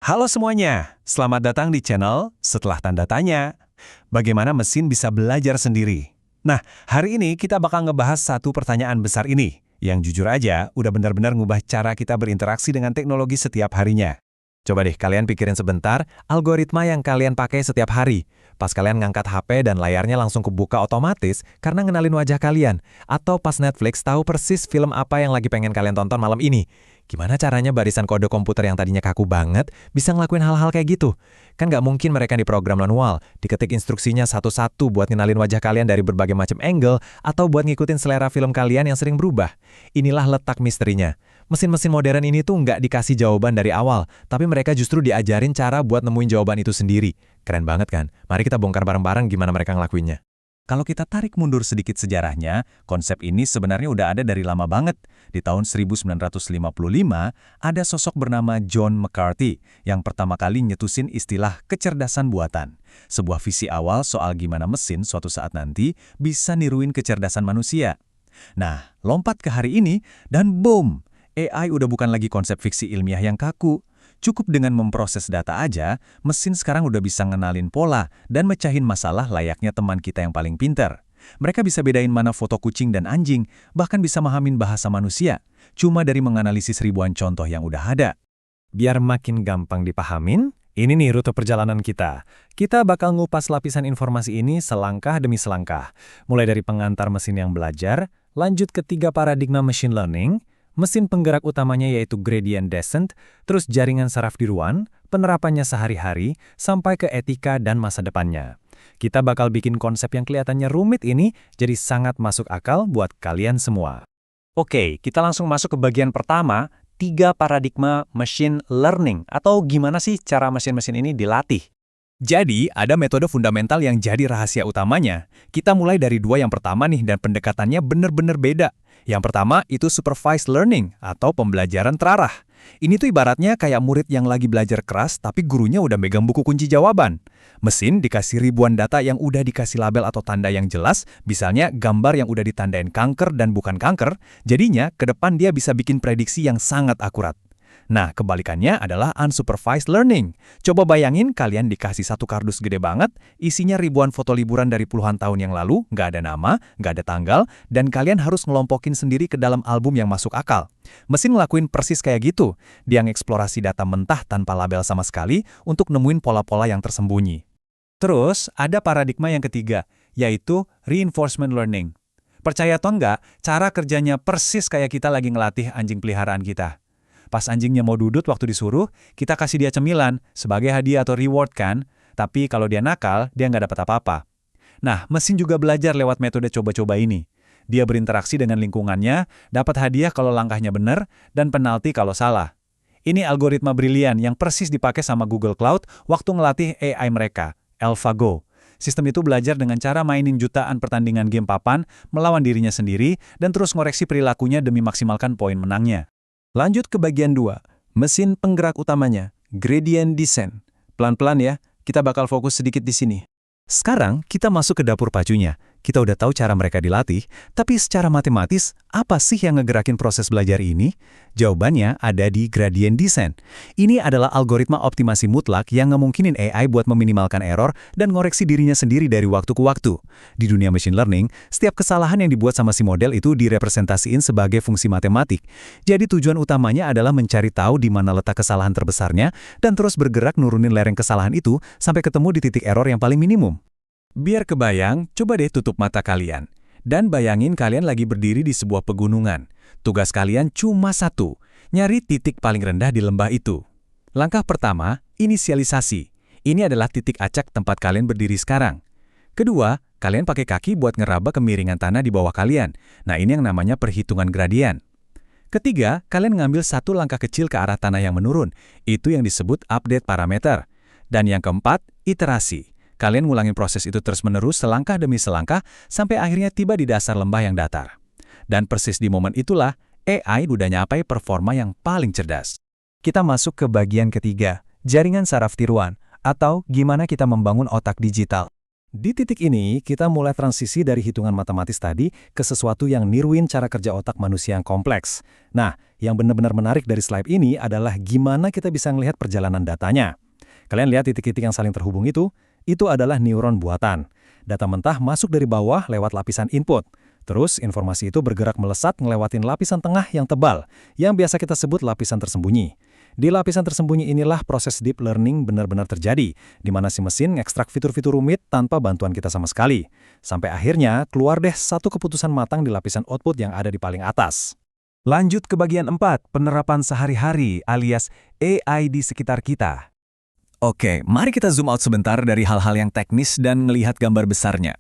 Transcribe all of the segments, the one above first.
Halo semuanya, selamat datang di channel Setelah Tanda Tanya. Bagaimana mesin bisa belajar sendiri? Nah, hari ini kita bakal ngebahas satu pertanyaan besar ini, yang jujur aja udah benar-benar ngubah cara kita berinteraksi dengan teknologi setiap harinya. Coba deh kalian pikirin sebentar, algoritma yang kalian pakai setiap hari. Pas kalian ngangkat HP dan layarnya langsung kebuka otomatis karena ngenalin wajah kalian. Atau pas Netflix tahu persis film apa yang lagi pengen kalian tonton malam ini. Gimana caranya barisan kode komputer yang tadinya kaku banget bisa ngelakuin hal-hal kayak gitu? Kan nggak mungkin mereka diprogram manual, diketik instruksinya satu-satu buat ngenalin wajah kalian dari berbagai macam angle, atau buat ngikutin selera film kalian yang sering berubah. Inilah letak misterinya. Mesin-mesin modern ini tuh nggak dikasih jawaban dari awal, tapi mereka justru diajarin cara buat nemuin jawaban itu sendiri. Keren banget kan? Mari kita bongkar bareng-bareng gimana mereka ngelakuinnya. Kalau kita tarik mundur sedikit sejarahnya, konsep ini sebenarnya udah ada dari lama banget. Di tahun 1955, ada sosok bernama John McCarthy yang pertama kali nyetusin istilah kecerdasan buatan. Sebuah visi awal soal gimana mesin suatu saat nanti bisa niruin kecerdasan manusia. Nah, lompat ke hari ini, dan boom! AI udah bukan lagi konsep fiksi ilmiah yang kaku. Cukup dengan memproses data aja, mesin sekarang udah bisa ngenalin pola dan mecahin masalah layaknya teman kita yang paling pinter. Mereka bisa bedain mana foto kucing dan anjing, bahkan bisa mahamin bahasa manusia, cuma dari menganalisis ribuan contoh yang udah ada. Biar makin gampang dipahamin, ini nih rute perjalanan kita. Kita bakal ngupas lapisan informasi ini selangkah demi selangkah. Mulai dari pengantar mesin yang belajar, lanjut ke 3 paradigma machine learning, mesin penggerak utamanya yaitu gradient descent, terus jaringan saraf tiruan, penerapannya sehari-hari, sampai ke etika dan masa depannya. Kita bakal bikin konsep yang kelihatannya rumit ini jadi sangat masuk akal buat kalian semua. Oke, kita langsung masuk ke bagian pertama, 3 paradigma machine learning, atau gimana sih cara mesin-mesin ini dilatih. Jadi, ada metode fundamental yang jadi rahasia utamanya. Kita mulai dari 2 yang pertama nih, dan pendekatannya bener-bener beda. Yang pertama itu supervised learning atau pembelajaran terarah. Ini tuh ibaratnya kayak murid yang lagi belajar keras tapi gurunya udah megang buku kunci jawaban. Mesin dikasih ribuan data yang udah dikasih label atau tanda yang jelas, misalnya gambar yang udah ditandain kanker dan bukan kanker, jadinya ke depan dia bisa bikin prediksi yang sangat akurat. Nah, kebalikannya adalah unsupervised learning. Coba bayangin kalian dikasih satu kardus gede banget, isinya ribuan foto liburan dari puluhan tahun yang lalu, nggak ada nama, nggak ada tanggal, dan kalian harus ngelompokin sendiri ke dalam album yang masuk akal. Mesin ngelakuin persis kayak gitu. Dia ngeksplorasi data mentah tanpa label sama sekali untuk nemuin pola-pola yang tersembunyi. Terus, ada paradigma yang ketiga, yaitu reinforcement learning. Percaya atau enggak, cara kerjanya persis kayak kita lagi ngelatih anjing peliharaan kita. Pas anjingnya mau dudut waktu disuruh, kita kasih dia cemilan sebagai hadiah atau reward kan, tapi kalau dia nakal, dia nggak dapat apa-apa. Nah, mesin juga belajar lewat metode coba-coba ini. Dia berinteraksi dengan lingkungannya, dapat hadiah kalau langkahnya benar, dan penalti kalau salah. Ini algoritma brilian yang persis dipakai sama Google Cloud waktu ngelatih AI mereka, AlphaGo. Sistem itu belajar dengan cara mainin jutaan pertandingan game papan, melawan dirinya sendiri, dan terus ngoreksi perilakunya demi maksimalkan poin menangnya. Lanjut ke bagian 2, mesin penggerak utamanya, gradient descent. Pelan-pelan ya, kita bakal fokus sedikit di sini. Sekarang kita masuk ke dapur pacunya. Kita udah tahu cara mereka dilatih, tapi secara matematis, apa sih yang ngegerakin proses belajar ini? Jawabannya ada di gradient descent. Ini adalah algoritma optimasi mutlak yang ngemungkinin AI buat meminimalkan error dan ngoreksi dirinya sendiri dari waktu ke waktu. Di dunia machine learning, setiap kesalahan yang dibuat sama si model itu direpresentasiin sebagai fungsi matematik. Jadi tujuan utamanya adalah mencari tahu di mana letak kesalahan terbesarnya dan terus bergerak nurunin lereng kesalahan itu sampai ketemu di titik error yang paling minimum. Biar kebayang, coba deh tutup mata kalian. Dan bayangin kalian lagi berdiri di sebuah pegunungan. Tugas kalian cuma satu, nyari titik paling rendah di lembah itu. Langkah pertama, inisialisasi. Ini adalah titik acak tempat kalian berdiri sekarang. Kedua, kalian pakai kaki buat ngeraba kemiringan tanah di bawah kalian. Nah, ini yang namanya perhitungan gradien. Ketiga, kalian ngambil satu langkah kecil ke arah tanah yang menurun. Itu yang disebut update parameter. Dan yang keempat, iterasi. Kalian ngulangin proses itu terus-menerus selangkah demi selangkah sampai akhirnya tiba di dasar lembah yang datar. Dan persis di momen itulah, AI udah nyapai performa yang paling cerdas. Kita masuk ke bagian ketiga, jaringan saraf tiruan, atau gimana kita membangun otak digital. Di titik ini, kita mulai transisi dari hitungan matematis tadi ke sesuatu yang niruin cara kerja otak manusia yang kompleks. Nah, Yang benar-benar menarik dari slide ini adalah gimana kita bisa melihat perjalanan datanya. Kalian lihat titik-titik yang saling terhubung itu adalah neuron buatan. Data mentah masuk dari bawah lewat lapisan input. Terus informasi itu bergerak melesat ngelewatin lapisan tengah yang tebal, yang biasa kita sebut lapisan tersembunyi. Di lapisan tersembunyi inilah proses deep learning benar-benar terjadi, di mana si mesin ngekstrak fitur-fitur rumit tanpa bantuan kita sama sekali. Sampai akhirnya keluar deh satu keputusan matang di lapisan output yang ada di paling atas. Lanjut ke bagian 4, penerapan sehari-hari alias AI di sekitar kita. Oke, mari kita zoom out sebentar dari hal-hal yang teknis dan melihat gambar besarnya.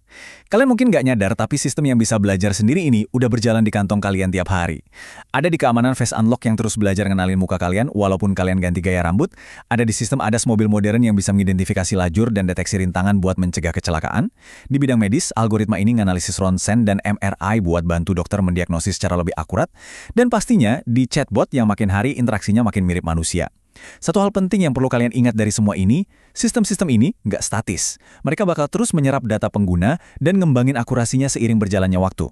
Kalian mungkin nggak nyadar, tapi sistem yang bisa belajar sendiri ini udah berjalan di kantong kalian tiap hari. Ada di keamanan face unlock yang terus belajar ngenalin muka kalian walaupun kalian ganti gaya rambut. Ada di sistem ADAS mobil modern yang bisa mengidentifikasi lajur dan deteksi rintangan buat mencegah kecelakaan. Di bidang medis, algoritma ini nganalisis ronsen dan MRI buat bantu dokter mendiagnosis secara lebih akurat. Dan pastinya, di chatbot yang makin hari interaksinya makin mirip manusia. Satu hal penting yang perlu kalian ingat dari semua ini, sistem-sistem ini nggak statis. Mereka bakal terus menyerap data pengguna dan ngembangin akurasinya seiring berjalannya waktu.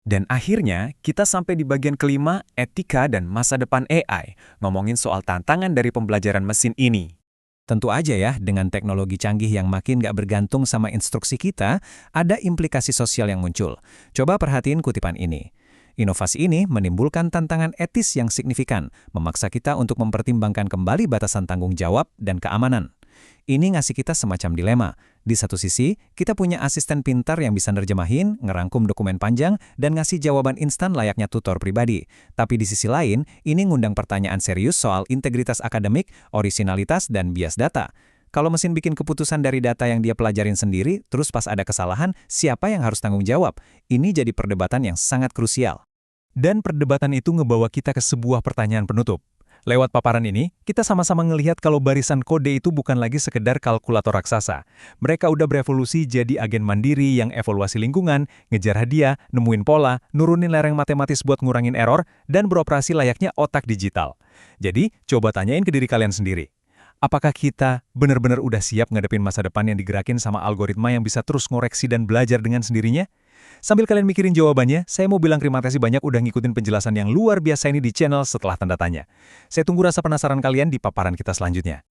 Dan akhirnya, kita sampai di bagian kelima, etika dan masa depan AI, ngomongin soal tantangan dari pembelajaran mesin ini. Tentu aja ya, dengan teknologi canggih yang makin nggak bergantung sama instruksi kita, ada implikasi sosial yang muncul. Coba perhatiin kutipan ini. Inovasi ini menimbulkan tantangan etis yang signifikan, memaksa kita untuk mempertimbangkan kembali batasan tanggung jawab dan keamanan. Ini ngasih kita semacam dilema. Di satu sisi, kita punya asisten pintar yang bisa nerjemahin, ngerangkum dokumen panjang, dan ngasih jawaban instan layaknya tutor pribadi. Tapi di sisi lain, ini ngundang pertanyaan serius soal integritas akademik, orisinalitas, dan bias data. Kalau mesin bikin keputusan dari data yang dia pelajarin sendiri, terus pas ada kesalahan, siapa yang harus tanggung jawab? Ini jadi perdebatan yang sangat krusial. Dan perdebatan itu ngebawa kita ke sebuah pertanyaan penutup. Lewat paparan ini, kita sama-sama ngelihat kalau barisan kode itu bukan lagi sekedar kalkulator raksasa. Mereka udah berevolusi jadi agen mandiri yang evaluasi lingkungan, ngejar hadiah, nemuin pola, nurunin lereng matematis buat ngurangin error, dan beroperasi layaknya otak digital. Jadi, coba tanyain ke diri kalian sendiri. Apakah kita benar-benar udah siap ngadepin masa depan yang digerakin sama algoritma yang bisa terus ngoreksi dan belajar dengan sendirinya? Sambil kalian mikirin jawabannya, saya mau bilang terima kasih banyak udah ngikutin penjelasan yang luar biasa ini di channel Setelah Tanda Tanya. Saya tunggu rasa penasaran kalian di paparan kita selanjutnya.